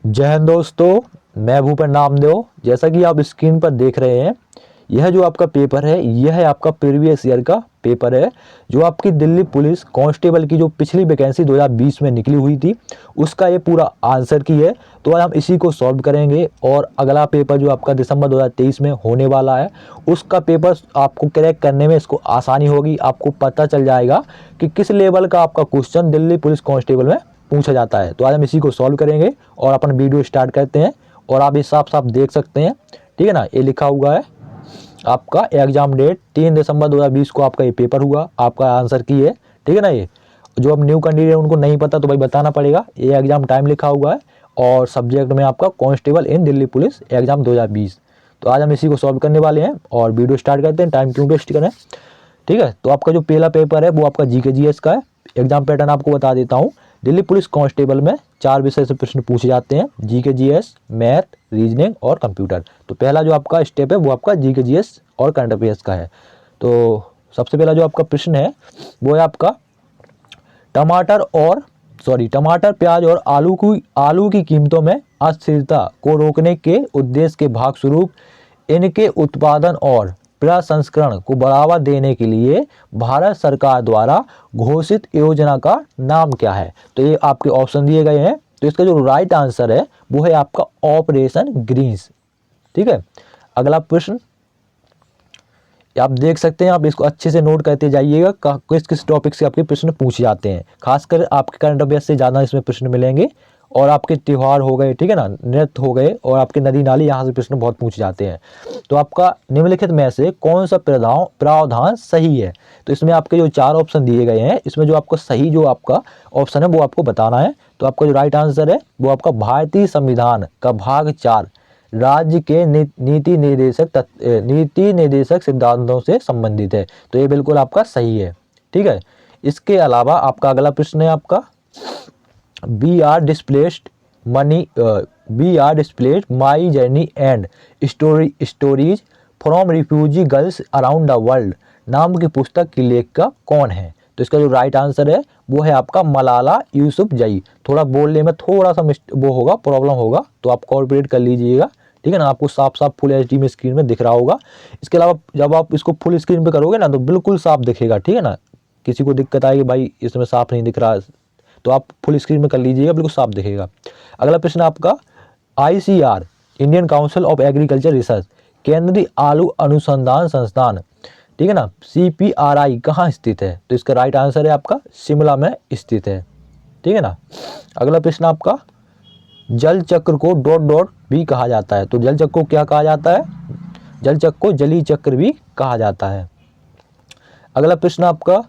जय हिंद दोस्तों, मैं भूपेन नामदेव। जैसा कि आप स्क्रीन पर देख रहे हैं, यह जो आपका पेपर है, यह है आपका प्रीवियस ईयर का पेपर है, जो आपकी दिल्ली पुलिस कांस्टेबल की जो पिछली वैकेंसी 2020 में निकली हुई थी, उसका ये पूरा आंसर की है। तो आज हम इसी को सॉल्व करेंगे और अगला पेपर जो आपका दिसंबर 2023 में होने वाला है, उसका पेपर आपको क्रैक करने में इसको आसानी होगी। आपको पता चल जाएगा कि किस लेवल का आपका क्वेश्चन दिल्ली पुलिस कांस्टेबल में पूछा जाता है। तो आज हम इसी को सॉल्व करेंगे और अपन वीडियो स्टार्ट करते हैं। और आप ये साफ साफ देख सकते हैं, ठीक है ना, ये लिखा हुआ है आपका एग्जाम डेट 3 दिसंबर 2020 को आपका ये पेपर हुआ, आपका आंसर की है, ठीक है ना। ये जो अब न्यू कैंडिडेट उनको नहीं पता तो भाई बताना पड़ेगा। ये एग्जाम टाइम लिखा हुआ है और सब्जेक्ट में आपका कांस्टेबल इन दिल्ली पुलिस एग्जाम 2020। तो आज हम इसी को सॉल्व करने वाले हैं और वीडियो स्टार्ट करते हैं, टाइम क्यों वेस्ट करें। ठीक है, तो आपका जो पहला पेपर है वो आपका जीके जीएस का है। एग्जाम पैटर्न आपको बता देता हूँ। दिल्ली पुलिस कांस्टेबल में 4 विषय से प्रश्न पूछे जाते हैं: जीके जीएस, मैथ, रीजनिंग और कंप्यूटर। तो पहला जो आपका स्टेप है वो आपका जीके जीएस और करंट अफेयर्स का है। तो सबसे पहला जो आपका प्रश्न है वो है आपका टमाटर, प्याज और आलू की कीमतों में अस्थिरता को रोकने के उद्देश्य के भाग स्वरूप इनके उत्पादन और प्रसंस्करण को बढ़ावा देने के लिए भारत सरकार द्वारा घोषित योजना का नाम क्या है। तो ये आपके ऑप्शन दिए गए हैं। तो इसका जो राइट आंसर है वो है आपका ऑपरेशन ग्रीन्स। ठीक है, अगला प्रश्न आप देख सकते हैं, आप इसको अच्छे से नोट करते जाइएगा किस किस टॉपिक से आपके प्रश्न पूछे जाते हैं। खासकर आपके करंट अफेयर से ज़्यादा इसमें प्रश्न मिलेंगे। और आपके त्यौहार हो गए, ठीक है ना, नृत्य हो गए और आपके नदी नाली, यहाँ से प्रश्न बहुत पूछे जाते हैं। तो आपका निम्नलिखित में से कौन सा प्रावधान सही है। तो इसमें आपके जो 4 ऑप्शन दिए गए हैं, इसमें जो आपका सही जो आपका ऑप्शन है वो आपको बताना है। तो आपका जो राइट आंसर है वो आपका भारतीय संविधान का भाग 4 राज्य के नीति निर्देशक सिद्धांतों से संबंधित है। तो ये बिल्कुल आपका सही है। ठीक है, इसके अलावा आपका अगला प्रश्न है आपका we are displaced my journey and stories from refugee girls around the world नाम की पुस्तक की लेखिका कौन है। तो इसका जो राइट आंसर है वो है आपका मलाला यूसुफजई। थोड़ा बोलने में थोड़ा सा वो होगा, प्रॉब्लम होगा, तो आप कॉर्पोरेट कर लीजिएगा। ठीक है ना, आपको साफ साफ फुल एचडी में स्क्रीन में दिख रहा होगा। इसके अलावा जब आप इसको फुल स्क्रीन पे करोगे ना तो बिल्कुल साफ दिखेगा। ठीक है ना, किसी को दिक्कत आएगी भाई इसमें साफ नहीं दिख रहा, तो आप फुल स्क्रीन में कर लीजिएगा, बिल्कुल साफ दिखेगा। अगला प्रश्न आपका ICR Indian council of agriculture research केंद्रीय आलू अनुसंधान संस्थान, ठीक है ना, CPRI कहाँ स्थित है। तो इसका राइट आंसर है आपका शिमला में स्थित है। ठीक है ना, अगला प्रश्न आपका जल चक्र को ... भी कहा जाता है। तो जल चक्र को क्या कहा जाता है, जल चक्र को जलीय चक्र भी कहा जाता है। अगला प्रश्न आपका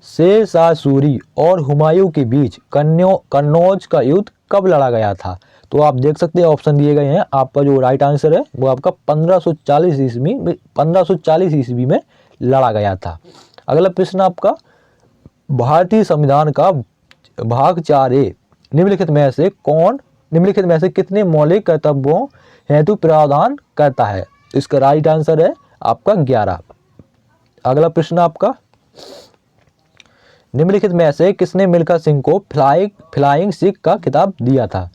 शेर शाह सूरी और हुमायूं के बीच कन्नौज का युद्ध कब लड़ा गया था। तो आप देख सकते हैं ऑप्शन दिए गए हैं। आपका जो राइट आंसर है वो आपका 1540 ईस्वी में लड़ा गया था। अगला प्रश्न आपका भारतीय संविधान का भाग 4A निम्नलिखित में से कितने मौलिक कर्तव्यों हेतु प्रावधान करता है। इसका राइट आंसर है आपका 11। अगला प्रश्न आपका निम्नलिखित में से किसने मिल्खा सिंह को फ्लाइंग सिख का खिताब दिया था।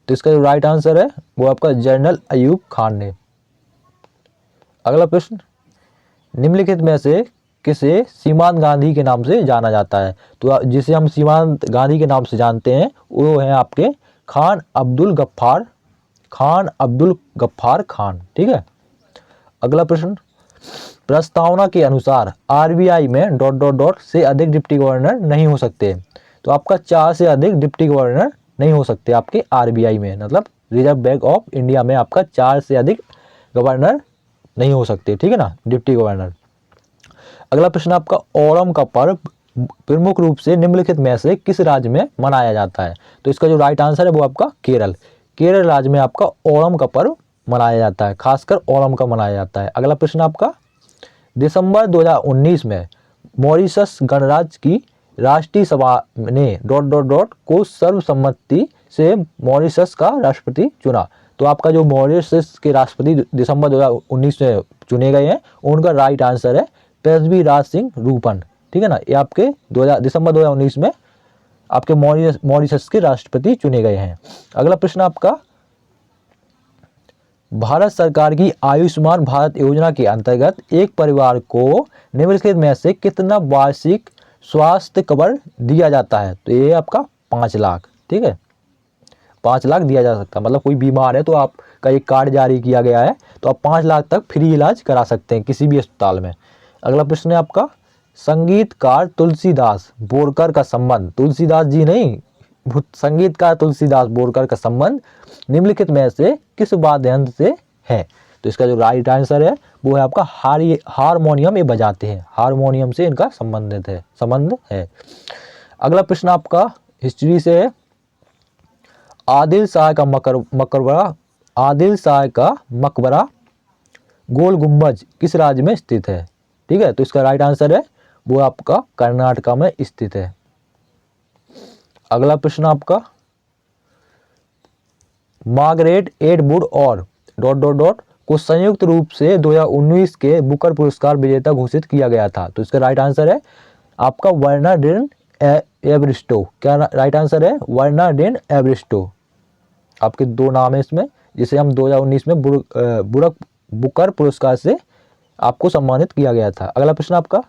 तो इसका जो राइट आंसर है वो आपका जनरल अयूब खान ने। अगला प्रश्न निम्नलिखित में से किसे सीमांत गांधी के नाम से जाना जाता है। तो जिसे हम सीमांत गांधी के नाम से जानते हैं वो है आपके खान अब्दुल गफ्फार खान। ठीक है, अगला प्रश्न प्रस्तावना के अनुसार RBI में ... से अधिक डिप्टी गवर्नर नहीं हो सकते। तो आपका 4 से अधिक डिप्टी गवर्नर नहीं हो सकते आपके RBI में, मतलब रिजर्व बैंक ऑफ इंडिया में आपका 4 से अधिक गवर्नर नहीं हो सकते। ठीक है ना, डिप्टी गवर्नर। अगला प्रश्न आपका ओणम का पर्व प्रमुख रूप से निम्नलिखित में से किस राज्य में मनाया जाता है। तो इसका जो राइट आंसर है वो आपका केरल राज्य में आपका ओणम का पर्व मनाया जाता है, खासकर ओणम का मनाया जाता है। अगला प्रश्न आपका दिसंबर 2019 में मॉरिशस गणराज्य की राष्ट्रीय सभा ने ... को सर्वसम्मति से मॉरिशस का राष्ट्रपति चुना। तो आपका जो मॉरिशस के राष्ट्रपति दिसंबर 2019 में चुने गए हैं उनका राइट आंसर है पृथ्वीराज सिंह रूपन। ठीक है ना, ये आपके दिसंबर 2019 में आपके मॉरिशस के राष्ट्रपति चुने गए हैं। अगला प्रश्न आपका भारत सरकार की आयुष्मान भारत योजना के अंतर्गत एक परिवार को निम्नलिखित में से कितना वार्षिक स्वास्थ्य कवर दिया जाता है? तो ये आपका 5 लाख, ठीक है, 5 लाख दिया जा सकता है। मतलब कोई बीमार है तो आपका एक कार्ड जारी किया गया है, तो आप 5 लाख तक फ्री इलाज करा सकते हैं किसी भी अस्पताल में। अगला प्रश्न है आपका, संगीतकार तुलसीदास बोरकर का संबंध, तुलसीदास जी नहीं, संगीतकार तुलसीदास बोरकर का संबंध निम्नलिखित में से किस वाद्य यंत्र से है? तो इसका जो राइट आंसर है वो है आपका हारमोनियम, ये बजाते हैं, हारमोनियम से इनका संबंध है। अगला प्रश्न आपका हिस्ट्री से है, आदिल शाह का मकबरा गोल गुम्बज किस राज्य में स्थित है? ठीक है, तो इसका राइट आंसर है वो आपका कर्नाटका में स्थित है। अगला प्रश्न आपका, मार्गरेट एटवुड और ... को संयुक्त रूप से 2019 के बुकर पुरस्कार विजेता घोषित किया गया था। तो इसका राइट आंसर है आपका वर्नाडेन एवरिस्टो। क्या राइट आंसर है? वर्नाडेन एवरिस्टो। आपके 2 नाम है इसमें, जिसे हम 2019 में बुकर पुरस्कार से आपको सम्मानित किया गया था। अगला प्रश्न आपका,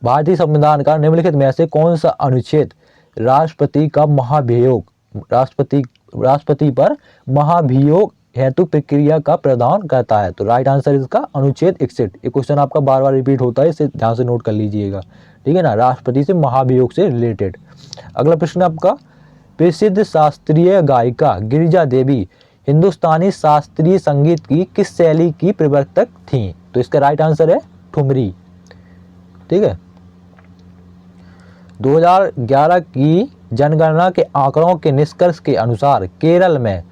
भारतीय संविधान का निम्नलिखित में से कौन सा अनुच्छेद राष्ट्रपति पर महाभियोग हेतु प्रक्रिया का प्रावधान करता है? तो राइट आंसर इसका अनुच्छेद 61। ये क्वेश्चन आपका बार बार रिपीट होता है, इसे ध्यान से नोट कर लीजिएगा, ठीक है ना, राष्ट्रपति से महाभियोग से रिलेटेड। अगला प्रश्न आपका, प्रसिद्ध शास्त्रीय गायिका गिरिजा देवी हिंदुस्तानी शास्त्रीय संगीत की किस शैली की प्रवर्तक थी? तो इसका राइट आंसर है ठुमरी, ठीक है। 2011 की जनगणना के आंकड़ों के निष्कर्ष के अनुसार केरल में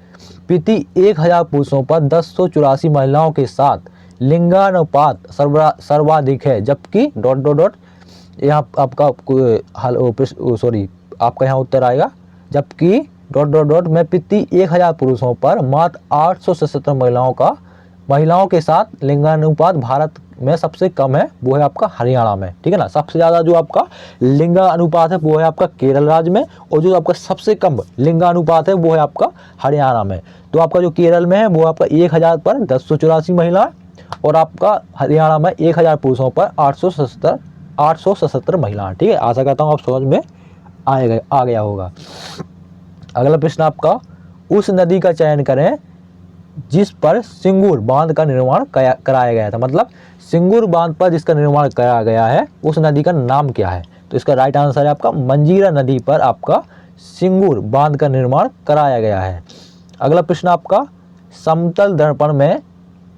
प्रति 1000 पुरुषों पर 1084 महिलाओं के साथ लिंगानुपात सर्वाधिक है, जबकि ... यहाँ आपका आपका यहाँ उत्तर आएगा, जबकि ... में प्रति 1000 पुरुषों पर मात्र 877 महिलाओं के साथ लिंगानुपात भारत में सबसे कम है, वो है आपका हरियाणा में, ठीक है ना। सबसे ज़्यादा जो आपका लिंगानुपात है वो है आपका केरल राज्य में, और जो आपका सबसे कम लिंगानुपात है वो है आपका हरियाणा में। तो आपका जो केरल में है वो आपका 1000 पर 1084 महिला, और आपका हरियाणा में 1000 पुरुषों पर 877 महिला, ठीक है। आशा करता हूँ आप समझ में आ गया होगा। अगला प्रश्न आपका, उस नदी का चयन करें जिस पर सिंगूर बांध का निर्माण कराया गया था। मतलब सिंगूर बांध पर जिसका निर्माण कराया गया है उस नदी का नाम क्या है? तो इसका राइट आंसर है आपका मंजीरा नदी पर आपका सिंगूर बांध का निर्माण कराया गया है। अगला प्रश्न आपका, समतल दर्पण में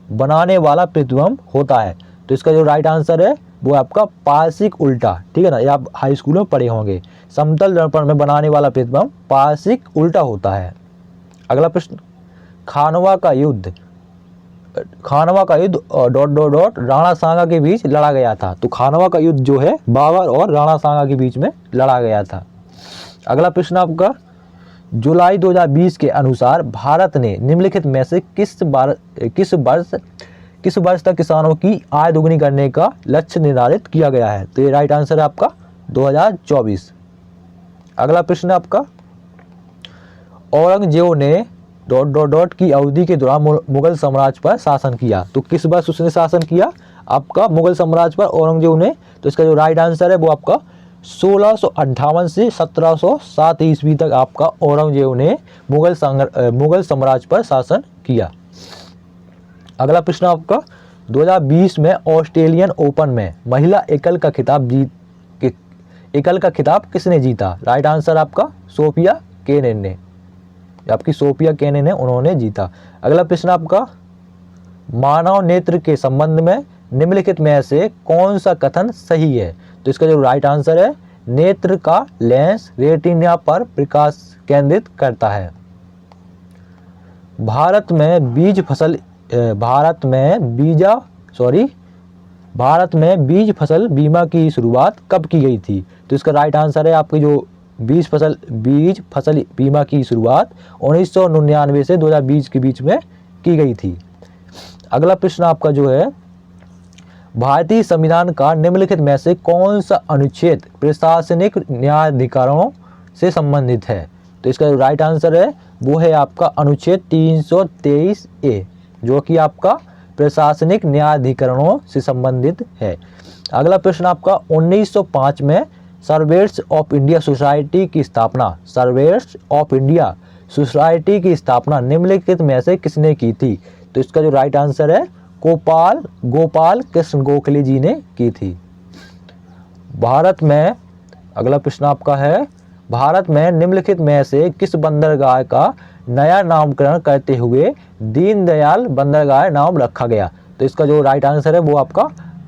बनाने वाला प्रतिबिंब होता है। तो इसका जो राइट आंसर है वो आपका पारसिक उल्टा, ठीक है ना, ये आप हाई स्कूल में पढ़े होंगे। समतल दर्पण में बनाने वाला प्रतिबिंब पारसिक उल्टा होता है। अगला प्रश्न, खानवा का युद्ध ... राणा सांगा के बीच लड़ा गया था। तो खानवा का युद्ध जो है बाबर और राणा सांगा के बीच में लड़ा गया था। अगला प्रश्न आपका, जुलाई 2020 के अनुसार भारत ने निम्नलिखित में से किस वर्ष तक किसानों की आय दोगुनी करने का लक्ष्य निर्धारित किया गया है? तो ये राइट आंसर है आपका 2024। अगला प्रश्न आपका, औरंगजेब ने ... की अवधि के दौरान मुगल साम्राज्य पर शासन किया। तो किस वर्ष उसने शासन किया आपका मुगल साम्राज्य पर औरंगजेब ने? तो इसका जो राइट आंसर है वो आपका 1658 से 1707 ईस्वी तक आपका औरंगजेब ने मुगल साम्राज्य पर शासन किया। अगला प्रश्न आपका, 2020 में ऑस्ट्रेलियन ओपन में महिला एकल का खिताब किसने जीता? राइट आंसर आपका सोफिया केनिन ने, आपकी सोफिया केनिन ने, उन्होंने जीता। अगला प्रश्न आपका, मानव नेत्र के संबंध में निम्नलिखित में से कौन सा कथन सही है? तो इसका जो राइट आंसर है, नेत्र का लेंस रेटिना पर प्रकाश केंद्रित करता है। भारत में बीज फसल बीमा की शुरुआत कब की गई थी? तो इसका राइट आंसर है आपकी जो बीज फसल बीमा की शुरुआत 1999 से 2020 के बीच में की गई थी। अगला प्रश्न आपका जो है, भारतीय संविधान का निम्नलिखित में से कौन सा अनुच्छेद प्रशासनिक न्यायाधिकारों से संबंधित है? तो तो इसका जो राइट आंसर है वो है आपका अनुच्छेद 323A, जो कि आपका प्रशासनिक न्यायाधिकरणों से संबंधित है। अगला प्रश्न आपका 1905 में सर्वेयर्स ऑफ इंडिया सोसाइटी की स्थापना, सर्वेयर्स ऑफ इंडिया सोसाइटी की स्थापना निम्नलिखित में से किसने की थी? तो इसका जो राइट आंसर है गोपाल कृष्ण गोखले जी ने की थी। भारत में, अगला प्रश्न आपका है, भारत में निम्नलिखित में से किस बंदरगाह का नया नामकरण करते हुए दीनदयाल बंदरगाह नाम रखा गया? तो इसका जो राइट आंसर है वो आपका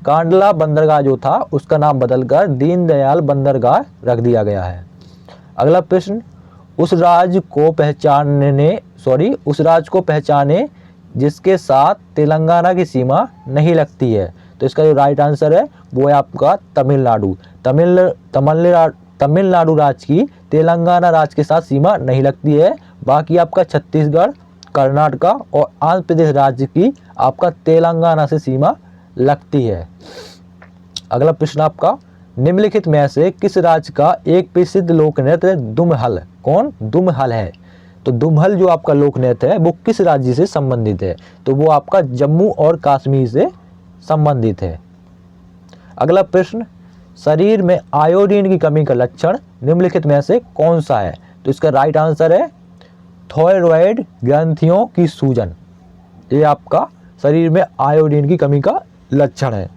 कांडला बंदरगाह जो था उसका नाम बदलकर दीनदयाल बंदरगाह रख दिया गया है। अगला प्रश्न, उस राज्य को पहचाने जिसके साथ तेलंगाना की सीमा नहीं लगती है। तो इसका जो राइट आंसर है वो है आपका तमिलनाडु। तमिलनाडु राज्य की तेलंगाना राज्य के साथ सीमा नहीं लगती है, बाकी आपका छत्तीसगढ़, कर्नाटका और आंध्र प्रदेश राज्य की आपका तेलंगाना से सीमा लगती है। अगला प्रश्न आपका, निम्नलिखित में से किस राज्य का एक प्रसिद्ध लोक नृत्य दुमहल, कौन दुमहल है? तो दुमहल जो आपका लोक नृत्य है वो किस राज्य से संबंधित है? तो वो आपका जम्मू और कश्मीर से संबंधित है। अगला प्रश्न, शरीर में आयोडीन की कमी का लक्षण निम्नलिखित में से कौन सा है? तो इसका राइट आंसर है थायराइड ग्रंथियों की सूजन, ये आपका शरीर में आयोडीन की कमी का लक्षण है।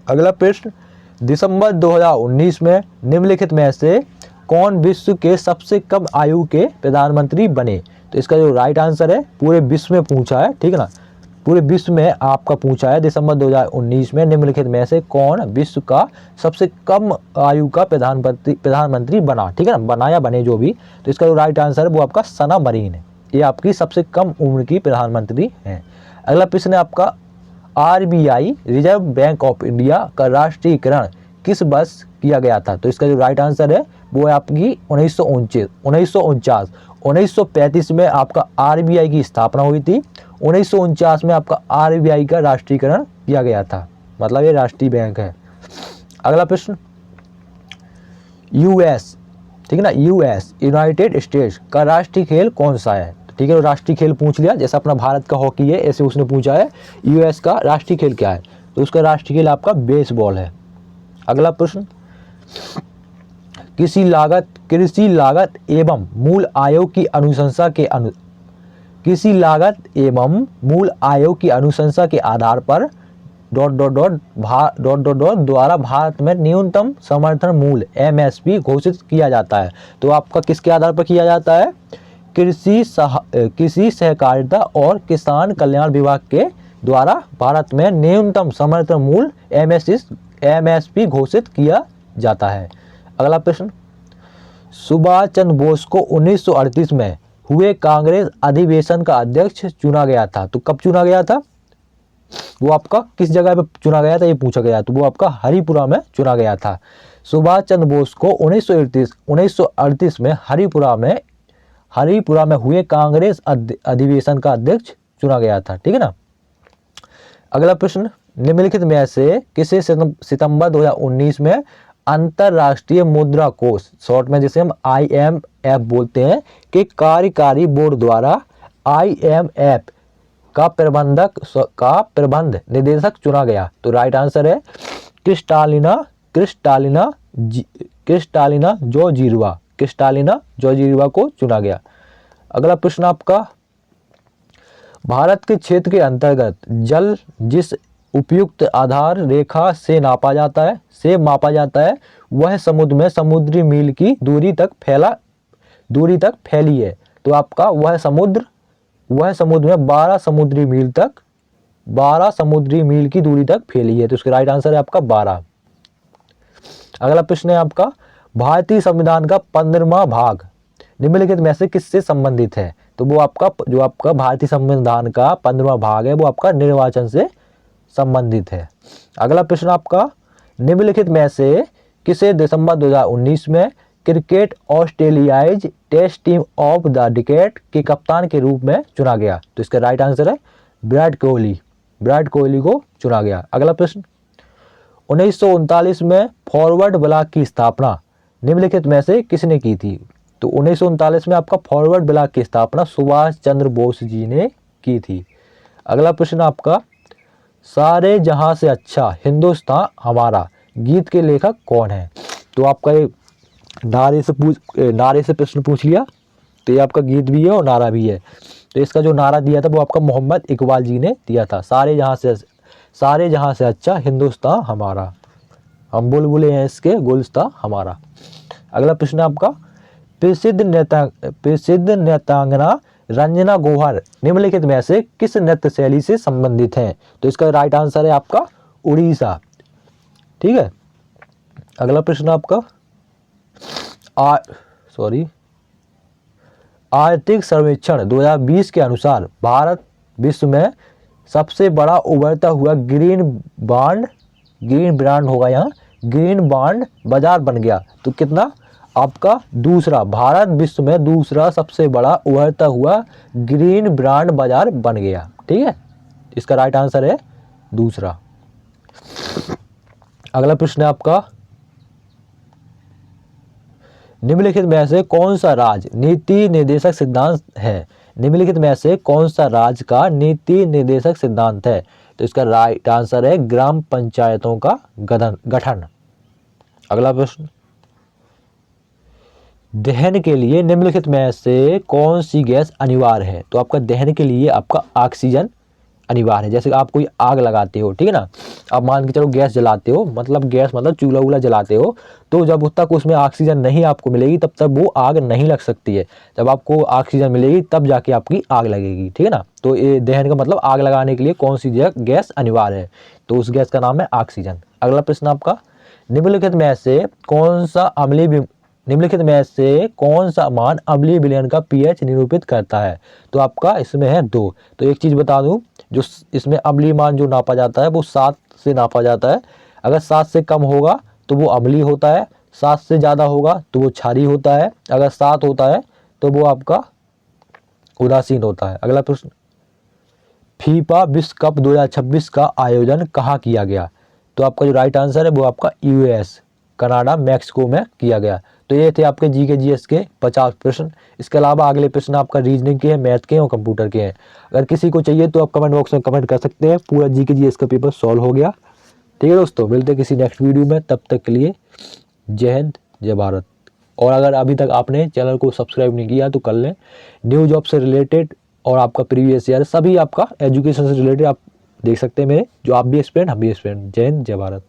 अगला प्रश्न, दिसंबर 2019 में निम्नलिखित में से कौन विश्व के सबसे कम आयु के प्रधानमंत्री बने? तो इसका जो राइट आंसर है पूरे विश्व में पूछा है, ठीक है ना, पूरे विश्व में आपका पूछा है दिसंबर 2019 में निम्नलिखित में से कौन विश्व का सबसे कम आयु का प्रधानमंत्री बना, ठीक है ना, बना या बने जो भी। तो इसका जो राइट आंसर है वो आपका सना मरीन है, ये आपकी सबसे कम उम्र की प्रधानमंत्री हैं। अगला प्रश्न है आपका, RBI reserve bank of India का राष्ट्रीयकरण किस वर्ष किया गया था? तो इसका जो राइट आंसर है वो है आपकी 1949। 1935 में आपका RBI की स्थापना हुई थी, 1949 में आपका RBI का राष्ट्रीयकरण किया गया था, मतलब ये राष्ट्रीय बैंक है। अगला प्रश्न, US, ठीक है ना, US यूनाइटेड स्टेट्स का राष्ट्रीय खेल कौन सा है? ठीक है, राष्ट्रीय खेल पूछ लिया, जैसा अपना भारत का हॉकी है ऐसे उसने पूछा है US का राष्ट्रीय खेल क्या है? तो उसका राष्ट्रीय खेल आपका बेसबॉल है। अगला प्रश्न, कृषि लागत एवं मूल आयोग की अनुशंसा की अनुशंसा के आधार पर द्वारा भारत में न्यूनतम समर्थन मूल्य MSP घोषित किया जाता है। तो आपका किसके आधार पर किया जाता है? कृषि सहकारिता और किसान कल्याण विभाग के द्वारा भारत में न्यूनतम समर्थन मूल्य MSP घोषित किया जाता है। अगला प्रश्न, सुभाष चंद्र बोस को 1938 में हुए कांग्रेस अधिवेशन का अध्यक्ष चुना गया था। तो कब चुना गया था? वो आपका किस जगह पे चुना गया था ये पूछा गया, तो वो आपका हरिपुरा में चुना गया था। सुभाष चंद्र बोस को 1938 में हरिपुरा में हुए कांग्रेस अधिवेशन का अध्यक्ष चुना गया था, ठीक है ना। अगला प्रश्न, निम्नलिखित में से किसे सितंबर 2019 में अंतरराष्ट्रीय मुद्रा कोष, शॉर्ट में जिसे हम IMF बोलते हैं, कि कार्यकारी बोर्ड द्वारा IMF का प्रबंध निदेशक चुना गया? तो राइट आंसर है क्रिस्टालिना जॉर्जिएवा को चुना गया। अगला प्रश्न आपका, भारत के क्षेत्र के अंतर्गत जल जिस उपयुक्त आधार रेखा से मापा जाता है वह समुद्र में समुद्री मील की दूरी तक फैली है। तो आपका वह समुद्र में 12 समुद्री मील की दूरी तक फैली है। तो इसका राइट आंसर है आपका 12। अगला प्रश्न है आपका, भारतीय संविधान का 15वां भाग निम्नलिखित में से किससे संबंधित है? तो वो आपका भारतीय संविधान का 15वां भाग है वो आपका निर्वाचन से संबंधित है। अगला प्रश्न आपका, निम्नलिखित में से किसे दिसंबर 2019 में cricket Australia's test team of the decade के कप्तान के रूप में चुना गया? तो इसका राइट आंसर है विराट कोहली को चुना गया। अगला प्रश्न, 1939 में फॉरवर्ड ब्लॉक की स्थापना निम्नलिखित में से किसने की थी? तो 1939 में आपका फॉरवर्ड ब्लॉक की स्थापना सुभाष चंद्र बोस जी ने की थी। अगला प्रश्न आपका, सारे जहां से अच्छा हिंदुस्तान हमारा गीत के लेखक कौन है? तो आपका ये नारे से प्रश्न पूछ लिया, तो ये आपका गीत भी है और नारा भी है। तो इसका जो नारा दिया था वो आपका मोहम्मद इकबाल जी ने दिया था, सारे जहां से अच्छा हिंदुस्तान हमारा, हम बुलबुलें हैं इसके गुलस्तां हमारा। अगला प्रश्न आपका, प्रसिद्ध नृत्यांगना रंजना गौहर निम्नलिखित में से किस नृत्य शैली से संबंधित हैं? तो इसका राइट आंसर है आपका उड़ीसा। ठीक है। अगला प्रश्न आपका, आर्थिक सर्वेक्षण 2020 के अनुसार भारत विश्व में सबसे बड़ा उभरता हुआ ग्रीन ब्रांड होगा, यहाँ ग्रीन बॉन्ड बाजार बन गया। तो कितना? आपका दूसरा, भारत विश्व में दूसरा सबसे बड़ा उभरता हुआ ग्रीन ब्रांड बाजार बन गया। ठीक है, इसका राइट आंसर है दूसरा। अगला प्रश्न है आपका, निम्नलिखित में से कौन सा राज्य नीति निर्देशक सिद्धांत है? निम्नलिखित में से कौन सा राज्य का नीति निर्देशक सिद्धांत है? तो इसका राइट आंसर है ग्राम पंचायतों का गठन। अगला प्रश्न, दहन के लिए निम्नलिखित में से कौन सी गैस अनिवार्य है? तो आपका दहन के लिए आपका ऑक्सीजन अनिवार्य है। जैसे आप कोई आग लगाते हो, ठीक है ना, आप मान के चलो गैस जलाते हो, गैस मतलब चूल्हा वूल्हा जलाते हो, तो जब तक उसमें ऑक्सीजन नहीं आपको मिलेगी तब तक वो आग नहीं लग सकती है। जब आपको ऑक्सीजन मिलेगी तब जाके आपकी आग लगेगी। ठीक है ना, तो ये दहन का मतलब आग लगाने के लिए कौन सी गैस अनिवार्य है? तो उस गैस का नाम है ऑक्सीजन। अगला प्रश्न आपका, निम्नलिखित में से कौन सा मान अम्लीय विलयन का पीएच निरूपित करता है? तो आपका इसमें है 2। तो एक चीज बता दूं, जो इसमें अम्लीय मान जो नापा जाता है वो 7 से नापा जाता है। अगर 7 से कम होगा तो वो अम्लीय होता है, 7 से ज़्यादा होगा तो वो क्षारीय होता है, अगर 7 होता है तो वो आपका उदासीन होता है। अगला प्रश्न, फीफा विश्व कप 2026 का आयोजन कहाँ किया गया? तो आपका जो राइट आंसर है वो आपका यूएस कनाडा मैक्सिको में किया गया। तो ये थे आपके जीके जीएस के 50 प्रश्न। इसके अलावा अगले प्रश्न आपका रीजनिंग के हैं, मैथ के हैं और कंप्यूटर के हैं। अगर किसी को चाहिए तो आप कमेंट बॉक्स में कमेंट कर सकते हैं। पूरा जीके जीएस का पेपर सॉल्व हो गया। ठीक है दोस्तों, मिलते हैं किसी नेक्स्ट वीडियो में, तब तक के लिए जय हिंद जय भारत। और अगर अभी तक आपने चैनल को सब्सक्राइब नहीं किया तो कर लें। न्यू जॉब से रिलेटेड और आपका प्रीवियस ईयर सभी आपका एजुकेशन से रिलेटेड आप देख सकते हैं मेरे, जो आप भी स्टूडेंट हम भी स्टूडेंट। जय हिंद जय भारत।